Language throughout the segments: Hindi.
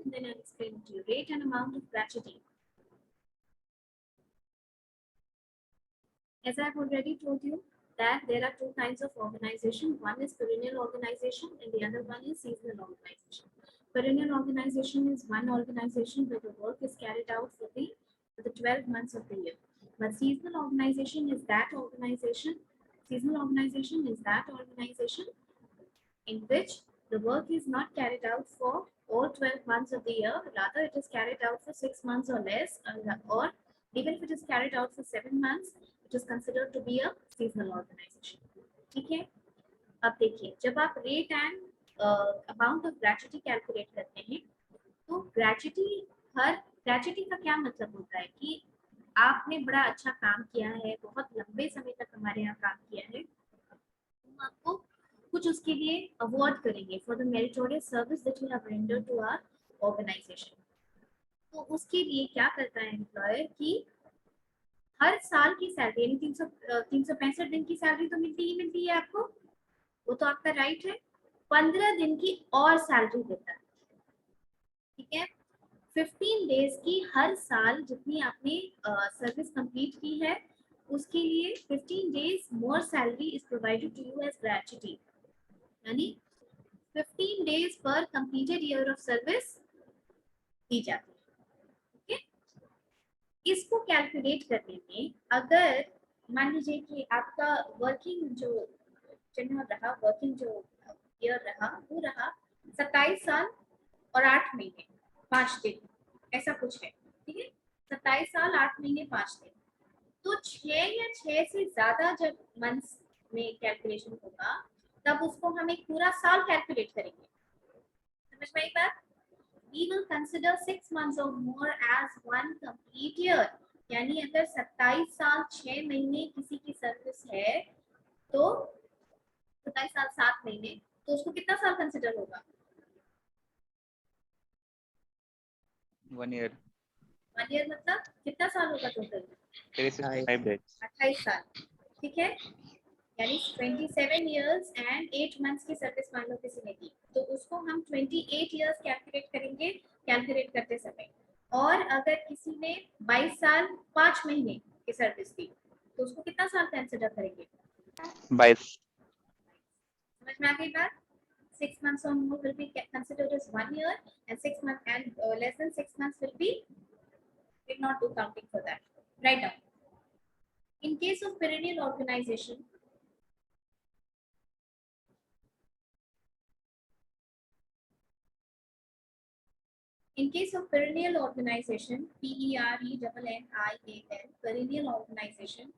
and then I'll explain to you rate and amount of gratuity. As I've already told you that there are two kinds of organization. One is perennial organization and the other one is seasonal organization. Perennial organization is one organization where the work is carried out for the 12 months of the year. But seasonal organization is that organization in which the work is not carried out for all 12 months of the year, rather it is carried out for 6 months or less, or even if it is carried out for 7 months, it is considered to be a seasonal organization. ठीक है, अब देखिए जब आप rate and amount of gratuity calculate करते हैं तो ग्रेच्युटी का क्या मतलब होता है कि आपने बड़ा अच्छा काम किया है, बहुत लंबे समय तक हमारे यहाँ काम किया है, हम आपको कुछ उसके लिए अवार्ड करेंगे for the meritorious service that you have rendered to our organisation. तो उसके लिए क्या करता है एम्प्लॉयर कि हर साल की सैलरी यानी 365 दिन की सैलरी तो मिलती है आपको, वो तो आपका राइट है, 15 दिन की और सैलरी देता है। ठीक है, 15 डेज की हर साल जितनी आपने सर्विस कंप्लीट की है उसके लिए 15 days more salary is provided to you as gratuity, यानी 15 डेज पर कंप्लीटेड ईयर ऑफ सर्विस दी जाती है। ठीक है, इसको कैलकुलेट करने में अगर मान लीजिए कि आपका वर्किंग जो ईयर रहा वो रहा 27 साल और 8 महीने 5 दिन, ऐसा कुछ है। ठीक है, 27 साल 8 महीने 5 दिन, तो 6 या 6 से ज्यादा जब मंथ्स में कैलकुलेशन होगा तब उसको हम एक पूरा साल कैलकुलेट करेंगे। समझ में आई बात? We will consider 6 months or more as one complete year. यानी अगर 27 साल 6 महीने किसी की सर्विस है तो 27 साल 7 महीने, तो उसको कितना साल कंसिडर होगा? 1 year। 1 ईयर मतलब कितना साल होगा टोटल? 28 साल। ठीक है, यानी 27 years and 8 months की सर्विस मान लो किसी ने की, तो उसको हम 28 years कैलकुलेट करेंगे कैलकुलेट करते समय। और अगर किसी ने 22 साल 5 महीने की सर्विस की तो उसको कितना साल कंसिडर करेंगे? 22। समझ में आ गई बात? 6 months or more will be considered as 1 year and 6 months and less than 6 months will not do counting for that. Right now, in case of perennial organization, perennial organization, PERENNIAL, perennial organization,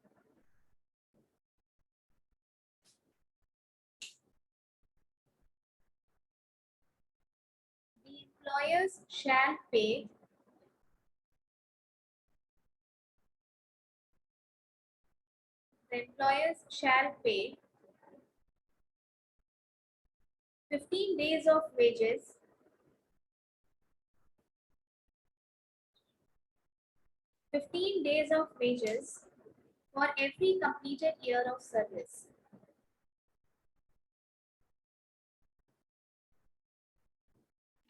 the employers shall pay the employers shall pay 15 days of wages for every completed year of service.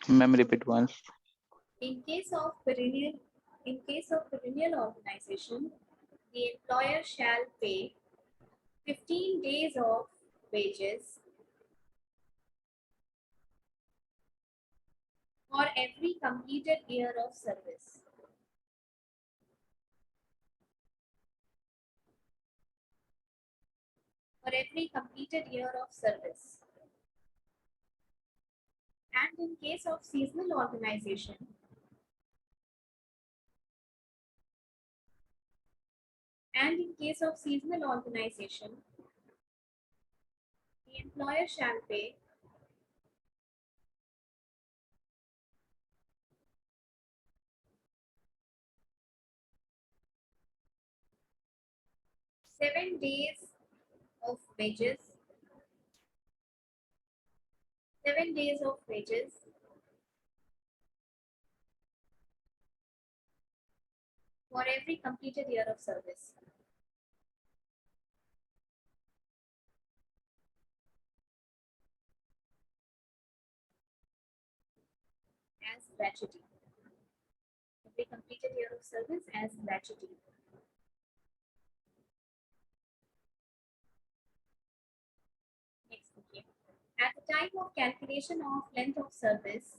Ma'am, repeat once. In case of perennial organization, the employer shall pay 15 days of wages for every completed year of service. For every completed year of service. And in case of seasonal organization, the employer shall pay 7 days of wages for every completed year of service. as gratuity. Every completed year of service as gratuity. Next, okay. At the time of calculation of length of service,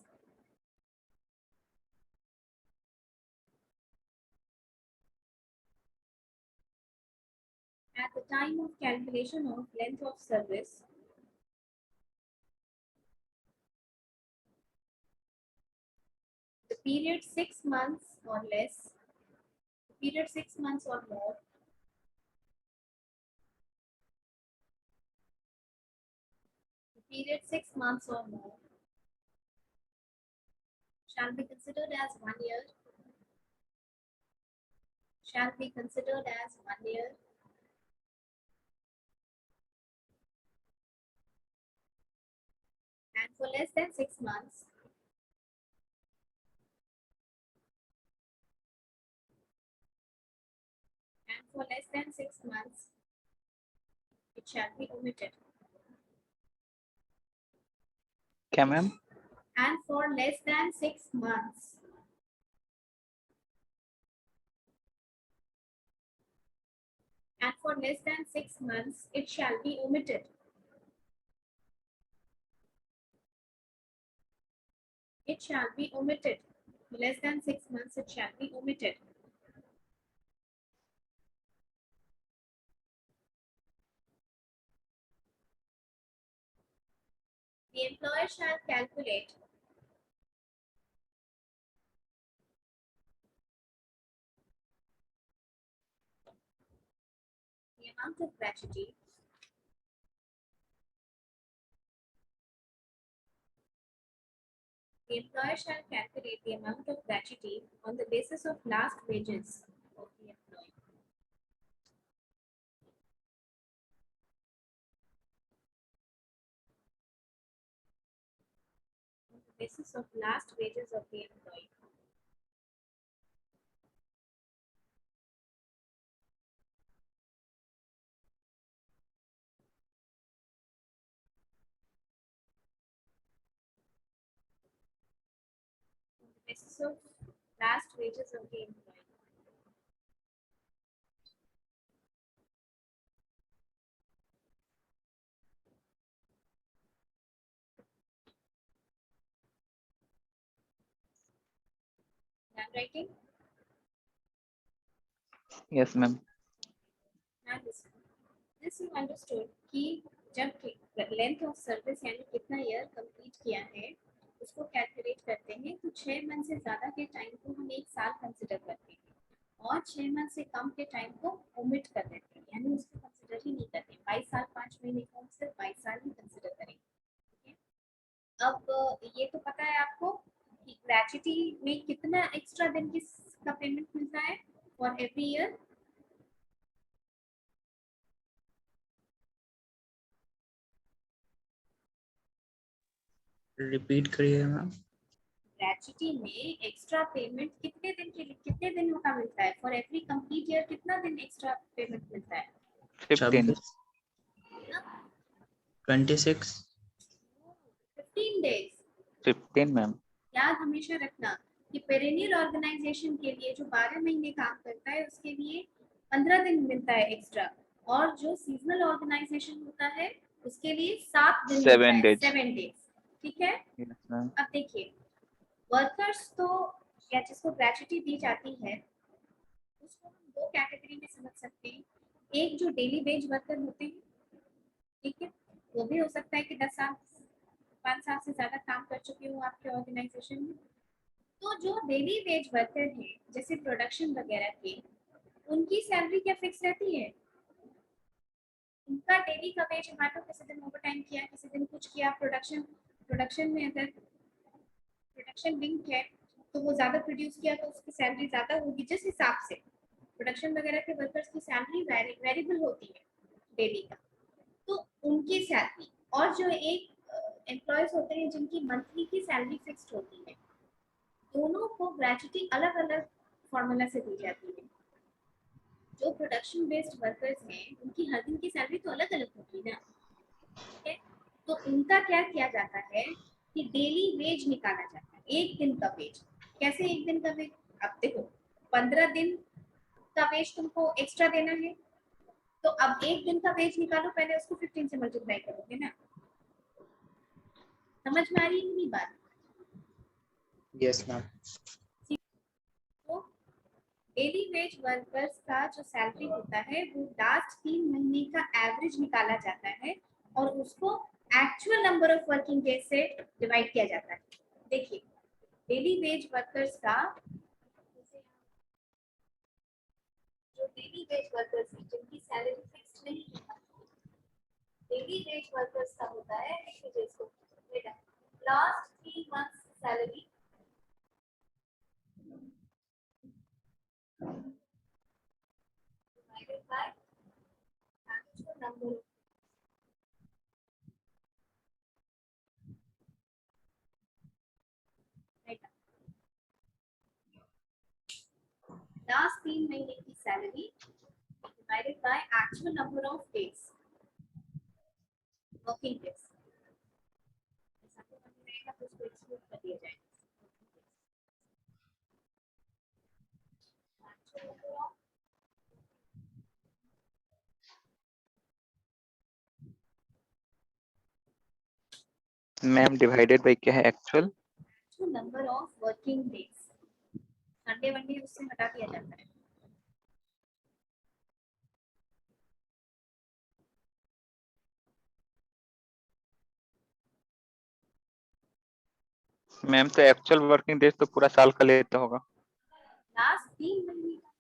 at the time of calculation of length of service, the period 6 months or less, the period 6 months or more, the period 6 months or more shall be considered as 1 year, shall be considered as 1 year, and for less than 6 months, and for less than 6 months, it shall be omitted. क्या ma'am? And for less than 6 months, and for less than 6 months, it shall be omitted. It shall be omitted. Less than 6 months, it shall be omitted. The employer shall calculate the amount of gratuity the employer shall calculate the amount of gratuity on the basis of last wages of the employee. On the basis of last wages of the employee. On the basis of last wages of the employee. Handwriting? Yes ma'am. Now this you understood कि जब लेंथ ऑफ सर्विस यानी कितना ईयर कंप्लीट किया है उसको कैलकुलेट करते हैं तो 6 मंथ से ज़्यादा के टाइम को हम 1 साल कंसिडर करते हैं और 6 मंथ से कम के टाइम को ओमिट कर देते हैं यानी उसको कंसिडर ही नहीं करते. 22 साल 5 महीने को हम सिर्फ 22 साल ही कंसिडर करेंगे. ठीक है. अब ये तो पता है आपको कि ग्रेच्युटी में कितना एक्स्ट्रा दिन का पेमेंट मिलता है फॉर एवरी ईयर. रिपीट करिए मैम. ग्रेच्युटी में एक्स्ट्रा पेमेंट कितने दिन के लिए कितने दिनों का मिलता है फॉर एवरी कंप्लीट ईयर कितना दिन एक्स्ट्रा पेमेंट मिलता है 15. 26. 15 डेज. 15 मैम. याद हमेशा रखना कि पेरेनियल ऑर्गेनाइजेशन के लिए जो 12 महीने काम करता है उसके लिए 15 दिन मिलता है एक्स्ट्रा और जो सीजनल ऑर्गेनाइजेशन होता है उसके लिए 7 दिन 7 days. 7 डेज. ठीक है. Yes ma'am. अब देखिए वर्कर्स तो या जिसको ग्रेच्युटी दी जाती है उसको हम 2 कैटेगरी में समझ सकते हैं. एक जो डेली वेज वर्कर होते हैं. ठीक है. वो भी हो सकता है कि 10 साल 5 साल से ज़्यादा काम कर चुके हो आपके ऑर्गेनाइजेशन में. तो जो डेली वेज वर्कर हैं जैसे प्रोडक्शन वगैरह के उनकी सैलरी क्या फिक्स रहती है. उनका डेली का वेज मान लो किसी दिन ओवर टाइम किया किसी दिन कुछ किया प्रोडक्शन में अगर प्रोडक्शन लिंक है तो वो ज़्यादा प्रोड्यूस किया तो उसकी सैलरी ज़्यादा होगी. जिस हिसाब से प्रोडक्शन वगैरह के वर्कर्स की सैलरी वेरिएबल होती है डेली का तो उनकी सैलरी और जो एक एम्प्लॉयज होते हैं जिनकी मंथली की सैलरी फिक्स्ड होती है दोनों को ग्रेच्युटी अलग अलग फॉर्मूला से दी जाती है. जो प्रोडक्शन बेस्ड वर्कर्स हैं उनकी हर दिन की सैलरी तो अलग अलग होगी ना. ठीक है. तो उनका क्या किया जाता है कि डेली वेज निकाला जाता है, एक दिन का वेज। कैसे एक दिन का वेज? अब देखो 15 दिन का वेज तुमको एक्स्ट्रा देना है, तो अब एक दिन का वेज निकालो, पहले उसको 15 से मल्टीप्लाई करोगे ना। समझ में आ रही है नहीं बात? Yes, ma'am. तो डेली वेज वर्कर्स का जो सैलरी होता है वो लास्ट 3 महीने का एवरेज निकाला जाता है और उसको actual number of working days से डिवाइड किया जाता है। देखिए डेली वेज वर्कर्स का, जो डेली वेज वर्कर्स हैं जिनकी सैलरी फिक्स नहीं है, डेली वेज वर्कर्स का होता है last 3 months salary divided by actual number of last 3 महीने की salary divided by actual number of days, working days। ऐसा तो नहीं रहेगा तो उसको एक्सक्लूड कर दिया जाएगा। Actual number of ma'am divided by क्या है actual? actual number of working days। Sunday one day उससे हटा दिया जाता है। मैम तो एक्चुअल वर्किंग डेज तो पूरा साल का लेता होगा। लास्ट 3 महीने का,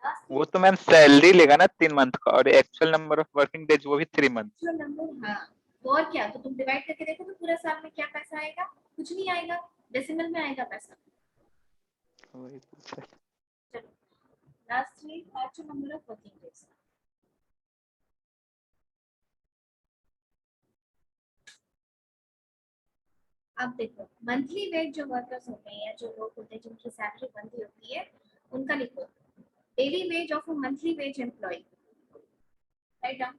लास्ट वो तो मैम सैलरी लेगा ना 3 मंथ का, और actual number of working days वो भी 3 मंथ। Actual number. हाँ तो और क्या, तो तुम डिवाइड करके देखो तो पूरा साल में क्या पैसा आएगा? कुछ नहीं आएगा, डेसिमल में आएगा पैसा। वही पूछा। चलो last 3 actual number of working days. अब देखो मंथली वेज जो वर्कर्स होते हैं या जो लोग होते हैं जिनकी सैलरी बनती होती है उनका लिखो daily wage of a monthly wage employee. Right down.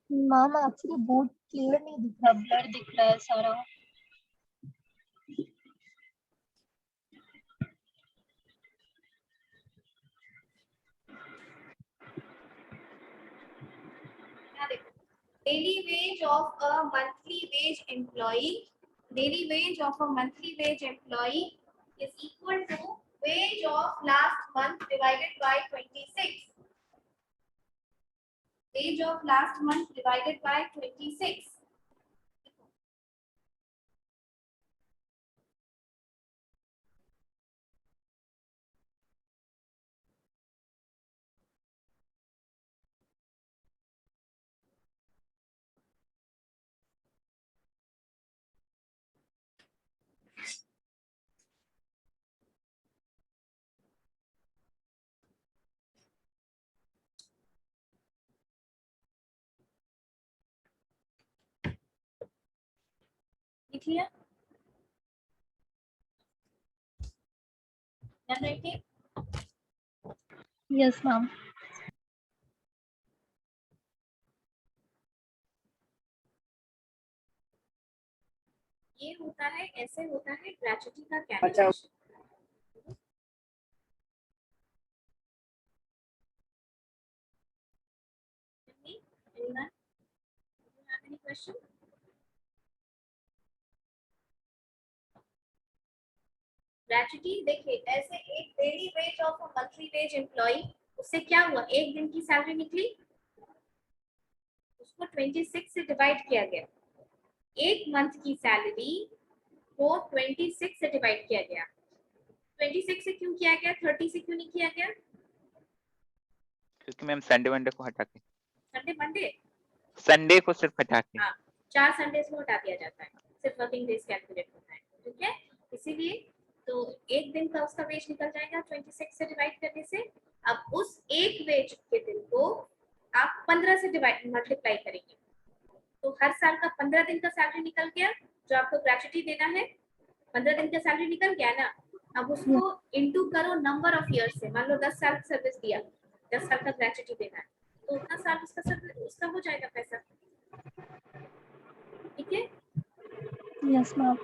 Ma'am actually board clear नहीं दिख रहा, ब्लर दिख रहा है सारा। Daily wage of a monthly wage employee, daily wage of a monthly wage employee is equal to wage of last month divided by 26. Wage of last month divided by 26. लिख लिया? ध्यान रखिए। Yes ma'am. ये होता है, ऐसे होता है ग्रेच्युटी का calculation. Anyone? Do you have any question? Gratuity देखिए ऐसे एक daily wage of a monthly wage employee, उससे क्या हुआ, एक दिन की सैलरी निकली, उसको 26 से डिवाइड किया गया। एक मंथ की सैलरी को 26 से डिवाइड किया गया। 26 से क्यों किया गया, 30 से क्यों नहीं किया गया? क्योंकि मैम संडे वनडे को हटा के। संडे मंडे संडे को सिर्फ हटा के। हाँ, 4 संडेज को हटा दिया जाता है, सिर्फ वर्किंग डेज कैलकुलेट होता है, ठीक है। इसीलिए तो एक दिन का उसका वेज निकल जाएगा 26 से डिवाइड करने से। अब उस एक वेज के दिन को आप 15 से डिवाइड मल्टीप्लाई करेंगे, तो हर साल का 15 दिन का सैलरी निकल गया जो आपको ग्रेच्युटी देना है। 15 दिन का सैलरी निकल गया ना, अब उसको इनटू करो नंबर ऑफ ईयर्स से। मान लो 10 साल सर्विस दिया, 10 साल का ग्रेच्युटी देना है, तो उतना साल उसका हो जाएगा पैसा, ठीक है। Yes, ma'am.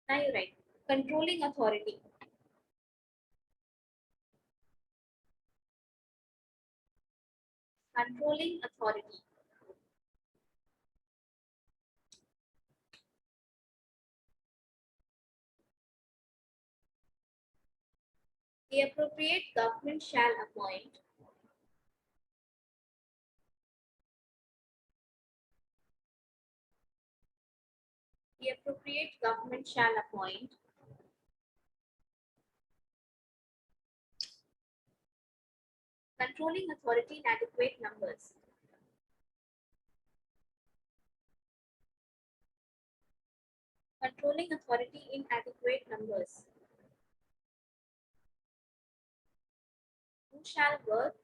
Now you write controlling authority. Controlling authority. The appropriate government shall appoint controlling authority in adequate numbers. Controlling authority in adequate numbers. Who shall work?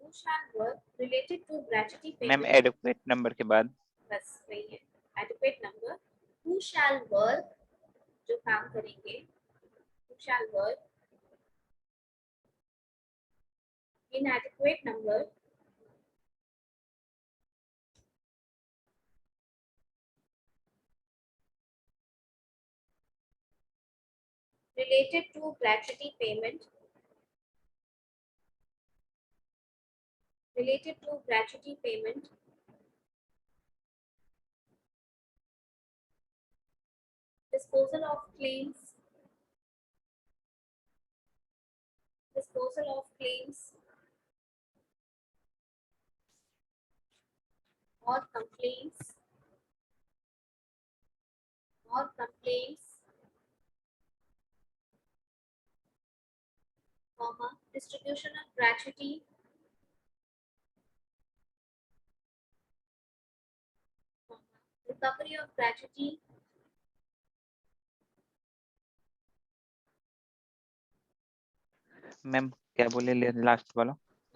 Who shall work related to gratuity ma'am payment? एडुकेट नंबर के बाद बस वही है, adequate number. Who shall work? जो काम करेंगे. Who shall work in adequate number related to gratuity payment. Related to gratuity payment. Disposal of claims. Disposal of claims or complaints. Comma, distribution of gratuity. Comma, recovery of gratuity. Ma'am क्या बोले लास्ट वाला?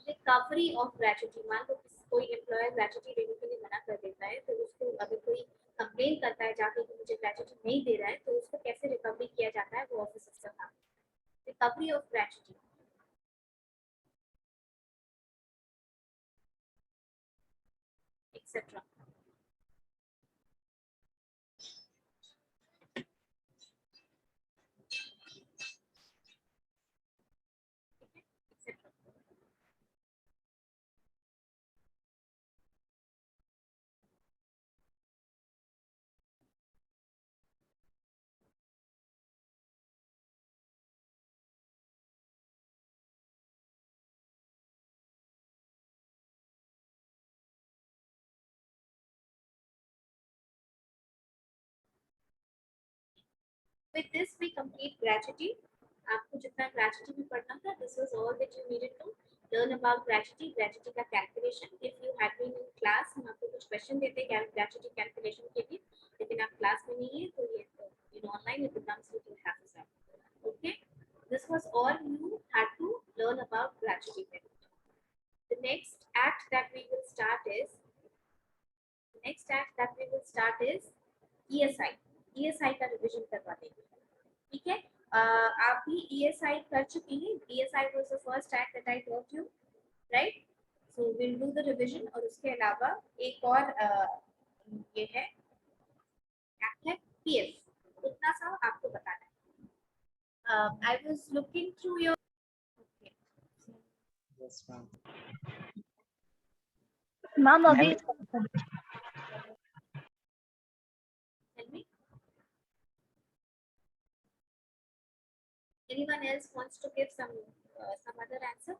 Recovery of gratuity. मान लो कोई एम्प्लॉयर ग्रेच्युटी देने के लिए मना कर देता है, तो उसको अगर कोई कंप्लेन करता है जाके कि मुझे ग्रेच्युटी नहीं दे रहा है, तो उसको कैसे रिकवरी किया जाता है, वो ऑफिसर्स का काम। Recovery of gratuity. Etcetera. With this we complete gratuity. आपको जितना gratuity भी पढ़ना था, this was all that you needed to learn about gratuity. Gratuity का calculation. If you had been in class, हम आपको कुछ question देते हैं gratuity calculation के लिए, लेकिन आप class में नहीं है, तो ये online it becomes little hassle. Okay, this was all you had to learn about gratuity payment. The next act that we will start is ESI. ESI का रिवीजन करवा देंगे, ठीक है। आप भी ESI कर चुकी हैं. ESI was the first act that I taught you, right? So we'll do the revision. और उसके अलावा एक और ये है act है PF. उतना सा आपको बताना है. I was looking through your. Okay. Yes, ma'am. Ma'am, अभी Tell me. Anyone else wants to give some other answer?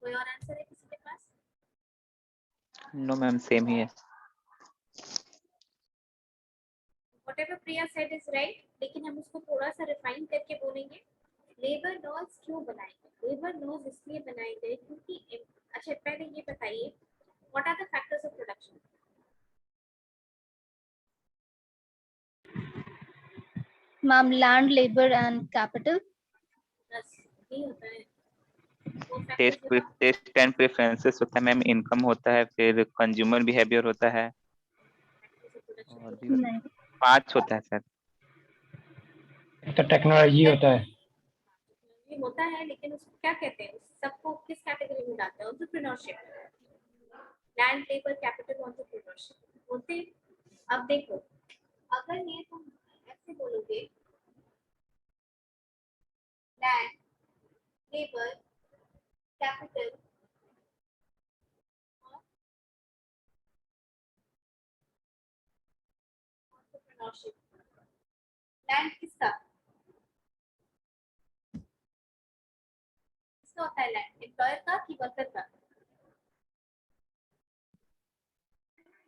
कोई और आंसर है किसी के पास? नो मैम, सेम ही है। Whatever Priya said is right, लेकिन हम उसको थोड़ा सा रिफाइन करके बोलेंगे। लेबर लॉज क्यों बनाए गए? लेबर लॉज इसलिए बनाए गए क्योंकि अच्छा पहले ये बताइए what are the factors of production? Ma'am, land, labor and capital. बस यही होता है वो टेस्ट फैक्टर्स बताओ। टेस्ट एंड प्रेफरेंसेस होता है मैम, इनकम होता है, फिर कंज्यूमर बिहेवियर होता है, फैक्टर्स ऑफ और भी प्रोडक्शन नहीं, 5 होता है सर। तो टेक्नोलॉजी होता है। ये होता है, लेकिन उसको क्या कहते हैं? उस सबको किस कैटेगरी में डालते हैं? Entrepreneurship, land, labour, capital, entrepreneurship बोलते हैं। अब देखो, अगर ये तुम ऐसे बोलोगे लैंड, लेबर, कैपिटल और एंटरप्रेन्योरशिप, लैंड किसका किसका होता है? लैंड एम्प्लॉयर का कि वर्कर का?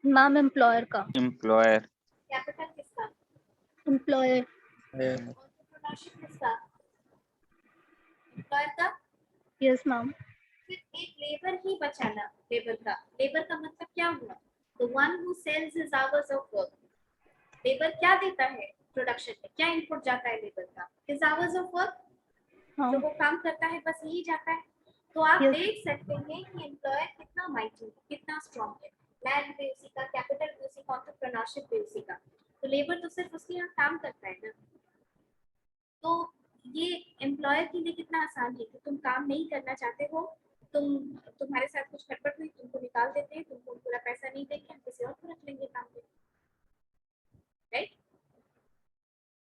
ma'am, employer का। एम्प्लॉयर। कैपिटल किसका? Employer। एंटरप्रेन्योरशिप किसका? एम्प्लॉयर का। Yes, ma'am। फिर एक लेबर ही बचा ना, लेबर का मतलब क्या हुआ? The one who sales his hours of work. Labour क्या देता है प्रोडक्शन में? क्या इनपुट जाता है लेबर का? हिज आवर्स ऑफ वर्क, हाँ। जो वो काम करता है बस यही जाता है। तो आप Yes। देख सकते हैं कि एम्प्लॉयर कितना माइटी, कितना स्ट्रांग है। लैंड भी उसी का, कैपिटल भी उसी का, एंटरप्रेन्योरशिप भी उसी का। तो लेबर तो सिर्फ उसके यहाँ काम करता है ना। तो ये एम्प्लॉयर के लिए कितना आसान है कि तुम काम नहीं करना चाहते हो, तुम्हारे साथ कुछ गड़बड़ हुई, तुमको निकाल देते हैं, तुमको पूरा पैसा नहीं देंगे, हम किसी और को रख लेंगे काम पे, राइट?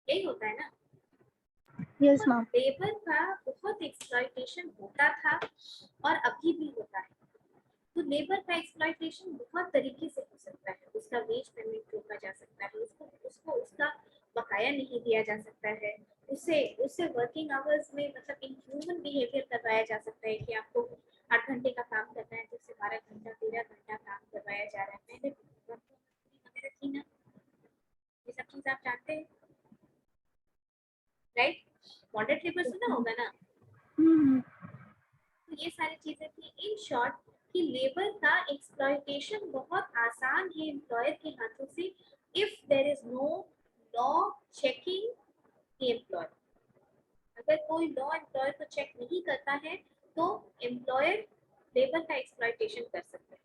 यही होता है ना। Yes, ma'am। लेबर का बहुत एक्सप्लॉइटेशन होता था और अभी भी होता है। तो लेबर का एक्सप्लॉइटेशन बहुत तरीके से हो सकता है। उसका वेज पेमेंट रोका जा सकता है, उसको उसका बकाया नहीं दिया जा सकता है, उससे वर्किंग आवर्स में मतलब इनह्यूमन बिहेवियर करवाया जा सकता है कि आपको 8 घंटे का काम करना है तो उससे 12 घंटा 13 घंटा काम करवाया जा रहा है। पहले वगैरह थी ना, ये सब चीज आप जानते हैं, राइट? बॉन्डेड लेबर सुना होगा ना। तो ये सारी चीजें थी। इन शॉर्ट कि लेबर का एक्सप्लॉइटेशन बहुत आसान है एम्प्लॉयर के हाथों से, if there is no law checking the employer. अगर कोई लॉ एम्प्लॉयर को चेक नहीं करता है तो एम्प्लॉयर लेबर का एक्सप्लॉइटेशन कर सकता है।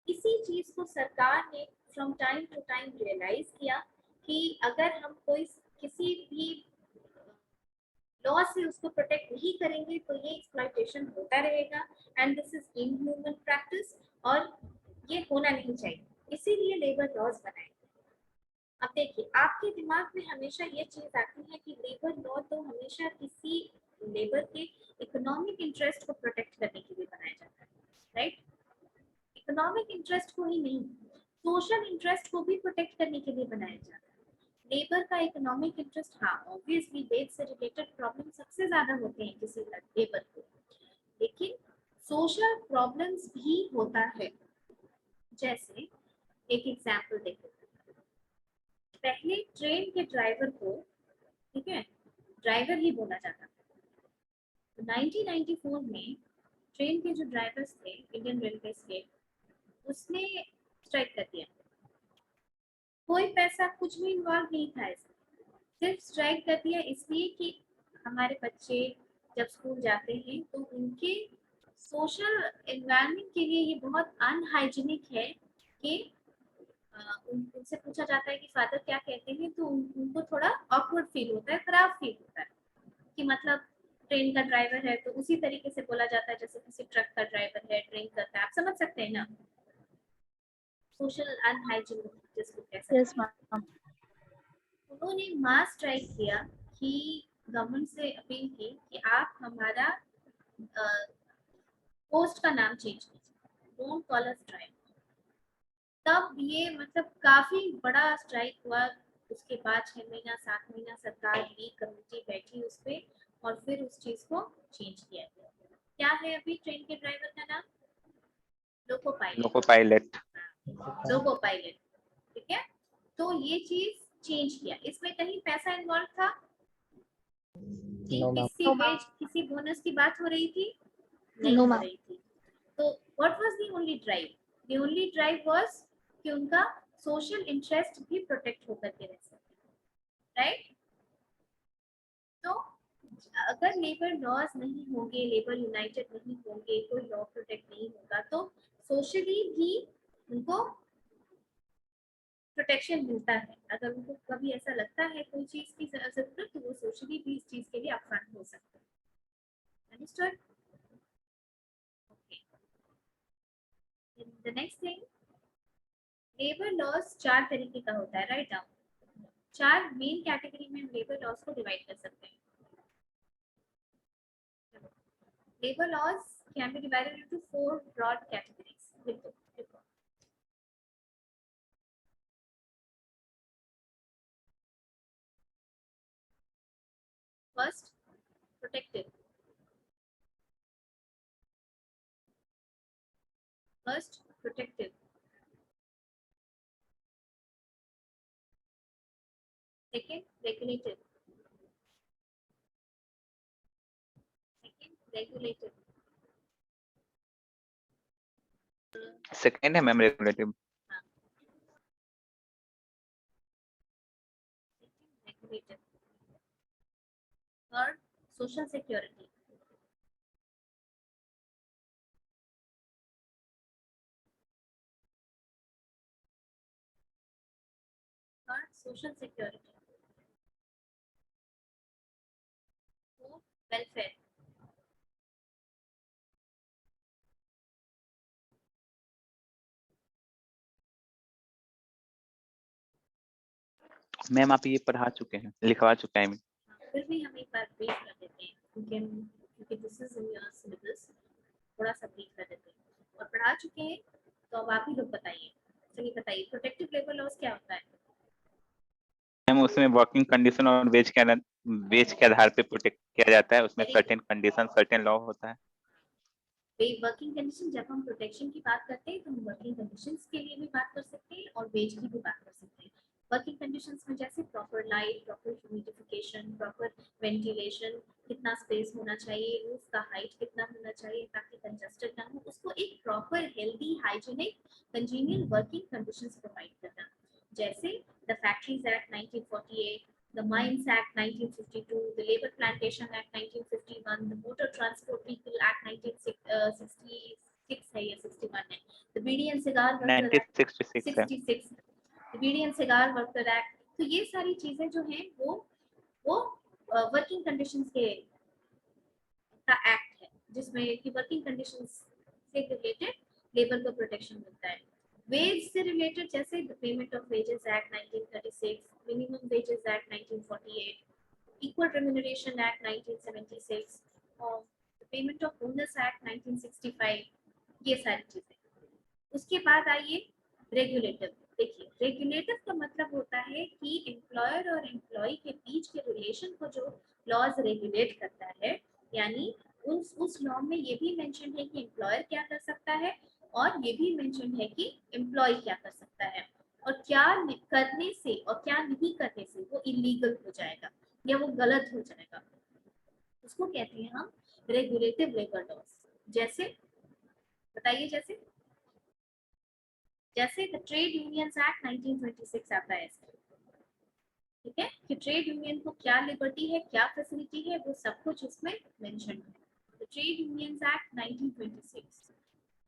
इसी चीज को सरकार ने from time to time realise किया कि अगर हम कोई किसी भी लॉ से उसको प्रोटेक्ट नहीं करेंगे तो ये एक्सप्लॉइटेशन होता रहेगा and this is inhuman practice और ये होना नहीं चाहिए। इसीलिए लेबर लॉज बनाए। अब देखिए, आपके दिमाग में हमेशा ये चीज आती है कि लेबर लॉ तो हमेशा किसी लेबर के इकोनॉमिक इंटरेस्ट को प्रोटेक्ट करने के लिए बनाया जाता है, राइट? इकोनॉमिक इंटरेस्ट को ही नहीं, सोशल इंटरेस्ट को भी प्रोटेक्ट करने के लिए बनाया जाता है। लेबर का इकोनॉमिक इंटरेस्ट, हाँ ऑब्वियसली वेज से रिलेटेड प्रॉब्लम सबसे ज्यादा होते हैं किसी लेबर को, लेकिन सोशल प्रॉब्लम्स भी होता है। जैसे एक एग्जांपल देखो, पहले ट्रेन के ड्राइवर को, ठीक है, ड्राइवर ही बोला जाता था। तो 1994 में ट्रेन के जो ड्राइवर्स थे इंडियन रेलवे के, उसने स्ट्राइक कर दिया। कोई पैसा कुछ भी इन्वॉल्व नहीं था इसमें, सिर्फ स्ट्राइक कर दिया इसलिए कि हमारे बच्चे जब स्कूल जाते हैं तो उनके सोशल एनवायरनमेंट के लिए ये बहुत अनहाइजीनिक है कि उनसे पूछा जाता है कि फादर क्या कहते हैं तो उनको थोड़ा ऑकवर्ड फील होता है, खराब फील होता है कि मतलब ट्रेन का ड्राइवर है तो उसी तरीके से बोला जाता है जैसे किसी ट्रक का ड्राइवर है, ट्रेन करता है। आप समझ सकते हैं ना, सोशल अनहाइजीनिक जिसको कह सकते हैं। Yes, ma'am। उन्होंने मास स्ट्राइक किया कि गवर्नमेंट से अपील की कि आप हमारा पोस्ट का नाम चेंज कीजिए, डोंट कॉल अस ड्राइवर। तब ये मतलब काफी बड़ा स्ट्राइक हुआ। उसके बाद 6 महीना 7 महीना सरकार की कमेटी बैठी उस पर और फिर उस चीज को चेंज किया गया। क्या है अभी ट्रेन के ड्राइवर का नाम? Loco pilot. Loco pilot. Loco pilot, ठीक है। तो ये चीज चेंज किया, इसमें कहीं पैसा इन्वॉल्व था? No, ma'am. किसी वेज किसी बोनस की बात हो रही थी? नहीं No, हो ma'am. रही थी। तो what was the only drive? The only drive was कि उनका सोशल इंटरेस्ट भी प्रोटेक्ट होकर के रह सके, राइट? तो अगर लेबर लॉज नहीं होंगे, लेबर यूनाइटेड नहीं होंगे, कोई लॉ प्रोटेक्ट नहीं होगा, तो सोशली भी उनको प्रोटेक्शन मिलता है। अगर उनको कभी ऐसा लगता है कोई चीज की जरूरत, तो वो सोशली भी इस चीज के लिए अपफ्रंट हो सकते हैं। Understood? Okay, the next thing, labour laws 4 तरीके का होता है, राइट डाउन। 4 मेन कैटेगरी में हम लेबर लॉज को डिवाइड कर सकते हैं। Labor laws can be divided into 4 broad categories. देखो, देखो। First, protective. First, protective. Second, regulative. Second, regulative. Second है ma'am regulative. Regulative. Third, social security. Third, social security. Fourth, welfare. Ma'am आप ये पढ़ा चुके हैं, लिखवा चुके हैं। फिर भी हम एक बार ब्रीफ कर देते हैं, क्योंकि this is in your syllabus. थोड़ा सा ब्रीफ कर देते हैं और पढ़ा चुके हैं, तो अब आप ही लोग बताइए। चलिए बताइए, प्रोटेक्टिव लेबर लॉज क्या होता है? मैम उसमें वर्किंग कंडीशन और वेज के आधार पे प्रोटेक्ट किया जाता है। उसमें सर्टेन कंडीशन, सर्टेन लॉ होता है। वर्किंग कंडीशन, जब हम प्रोटेक्शन की बात करते हैं तो हम वर्किंग कंडीशंस के लिए भी बात कर सकते हैं और वेज की भी बात कर सकते हैं। वर्किंग कंडीशंस में जैसे proper light, proper humidification, proper ventilation, कितना स्पेस होना चाहिए, रूफ का हाइट कितना होना चाहिए ताकि कंजस्टेड ना हो, उसको एक proper healthy hygienic congenial working conditions provide करना। जैसे the factories act 1948, the Mines Act 1952, the Labor Plantation Act 1951, the Motor Transport Vehicle Act 1966 है या 61 है, the bidi and cigar worker act 1966 है। 66, the bidi and cigar worker act. तो ये सारी चीजें जो हैं वो वर्किंग कंडीशंस के का एक्ट है, जिसमें कि वर्किंग कंडीशंस से रिलेटेड लेबर को प्रोटेक्शन मिलता है। वेज से रिलेटेड जैसे the payment of wages act 1936, minimum wages act 1948, equal remuneration act 1976 और the payment of bonus act 1965, ये सारी चीजें। उसके बाद आइए रेगुलेटिव। देखिए, रेगुलेटिव का मतलब होता है कि एम्प्लॉयर और एम्प्लॉय के बीच के रिलेशन को जो लॉज रेगुलेट करता है, यानी उस लॉ में ये भी मेंशन है कि एम्प्लॉयर क्या कर सकता है और ये भी मेंशन है कि एम्प्लॉय क्या कर सकता है, और क्या करने से और क्या नहीं करने से वो इलीगल हो जाएगा या वो गलत हो जाएगा, उसको कहते हैं हम रेगुलेटिव लेबर लॉज। जैसे बताइए, जैसे द ट्रेड यूनियंस एक्ट 1926 आता है इसमें, ठीक है, कि ट्रेड यूनियन को क्या लिबर्टी है, क्या फैसिलिटी है, वो सब कुछ इसमें मेंशन है। The trade unions act 1926,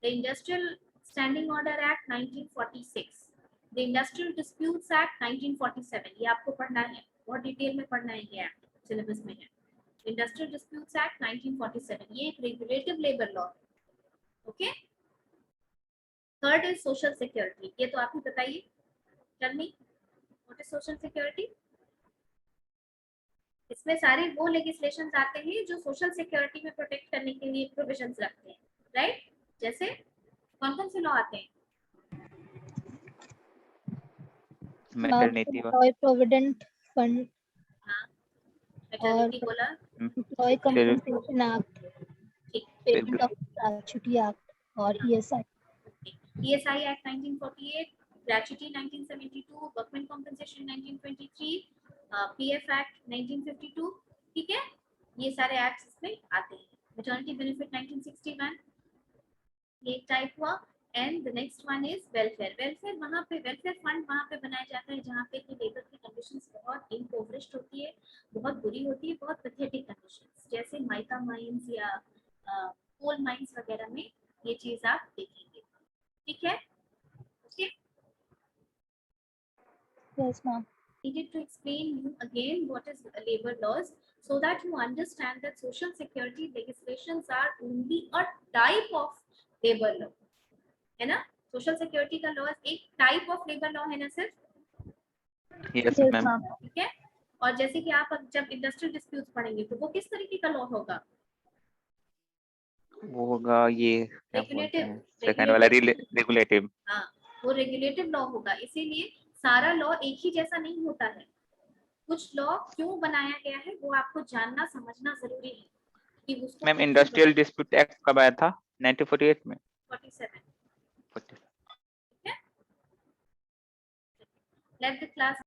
the industrial standing order act 1946, the industrial disputes act 1947, ये आपको पढ़ना है, बहुत डिटेल में पढ़ना है, ये एक्ट सिलेबस में है। इंडस्ट्रियल डिस्प्यूट्स एक्ट 1947, ये एक regulative labour law, okay. Third is social security, ये तो आप ही बताइए। Tell me what is social security? इसमें सारे वो लेजिस्लेशंस आते हैं जो सोशल सिक्योरिटी में प्रोटेक्ट करने के लिए प्रोविजंस रखते हैं, राइट? जैसे कौन कौन से लॉ आते हैं? मैटरनिटी एम्प्लॉय प्रोविडेंट फंड हाँ, मैटरनिटी बोला, एम्प्लॉय कंपनसेशन एक्ट। ठीक। Payment of Gratuity Act or ESI. ESI Act 1948, Gratuity 1972, Workmen Compensation 1923, PF Act 1952, ठीक है, ये सारे एक्ट्स इसमें आते हैं. Maternity Benefit 1961, ये टाइप हुआ. And the next one is welfare. Welfare वहाँ पे, वेलफेयर फंड वहाँ पे बनाया जाता है जहाँ पे कि लेबर की कंडीशंस बहुत इम्पोवरिश्ड होती है, बहुत बुरी होती है, बहुत पैथेटिक कंडीशंस, जैसे माइका माइंस या कोल माइंस वगैरह में ये चीज आप देखेंगे. ठीक है, okay. Yes, ma'am. Needed to explain you again what is labor laws so that you understand that social security legislations are only a type of labor law, है ना. सोशल सिक्योरिटी का लॉ एक टाइप ऑफ लेबर लॉ है ना सिर्फ. Yes Yes, ma'am. ma'am. ठीक है. और जैसे कि आप अब जब इंडस्ट्रियल डिस्प्यूट्स पढ़ेंगे तो वो किस तरीके का लॉ होगा? वो होगा ये क्या बोलते रेगुलेटिव. हैं सेकंड वाला रेगुलेटिव. हाँ, वो रेगुलेटिव लॉ होगा. इसीलिए सारा लॉ एक ही जैसा नहीं होता है. कुछ लॉ क्यों बनाया गया है वो आपको जानना समझना जरूरी है कि उसको मैम क्यों इंडस्ट्रियल बनाया. डिस्प्यूट एक्ट कब आया था? 1948 में. 47. Let the class